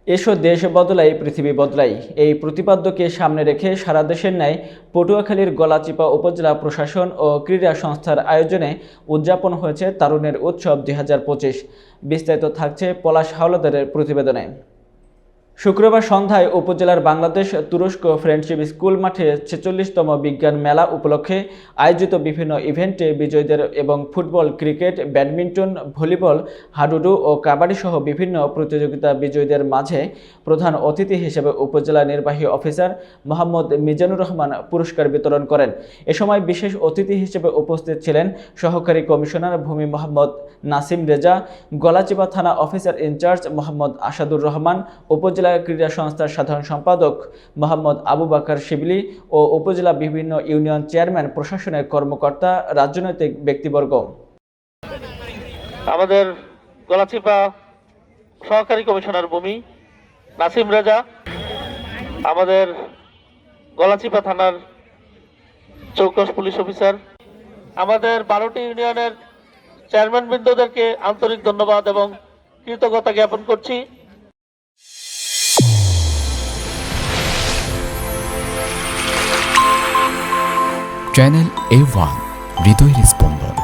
এসো দেশ বদলাই পৃথিবী বদলাই এই প্রতিপাদ্যকে সামনে রেখে সারা দেশের ন্যায় পটুয়াখালীর গলাচিপা উপজেলা প্রশাসন ও ক্রীড়া সংস্থার আয়োজনে উদযাপন হয়েছে তারুণের উৎসব 2025। বিস্তারিত থাকছে পলাশ হাওলাদারের প্রতিবেদনে। শুক্রবার সন্ধ্যায় উপজেলার বাংলাদেশ তুরস্ক ফ্রেন্ডশিপ স্কুল মাঠে 46তম বিজ্ঞান মেলা উপলক্ষে আয়োজিত বিভিন্ন ইভেন্টে বিজয়ীদের এবং ফুটবল, ক্রিকেট, ব্যাডমিন্টন, ভলিবল, হাডুডু ও কাবাডি সহ বিভিন্ন প্রতিযোগিতা বিজয়ীদের মাঝে প্রধান অতিথি হিসেবে উপজেলা নির্বাহী অফিসার মোহাম্মদ মিজানুর রহমান পুরস্কার বিতরণ করেন। এ সময় বিশেষ অতিথি হিসেবে উপস্থিত ছিলেন সহকারী কমিশনার ভূমি মোহাম্মদ নাসিম রেজা, গলাচিপা থানা অফিসার ইনচার্জ মোহাম্মদ আসাদুর রহমান, উপজেলা ক্রীড়া সংস্থার সাধারণ সম্পাদক মোহাম্মদ আবু বাকার শিবলি ও উপজেলা বিভিন্ন ইউনিয়ন চেয়ারম্যান, প্রশাসনের কর্মকর্তা, রাজনৈতিক ব্যক্তিবর্গ। আমাদের গলাচিপা সহকারী কমিশনার ভূমি নাসিম রেজা, আমাদের গলাচিপা থানার চৌকস পুলিশ অফিসার, আমাদের 12টি ইউনিয়নের চেয়ারম্যান বৃন্দদেরকে আন্তরিক ধন্যবাদ এবং কৃতজ্ঞতা জ্ঞাপন করছি। চ্যানেল A1 হৃদয়ের স্পন্দন।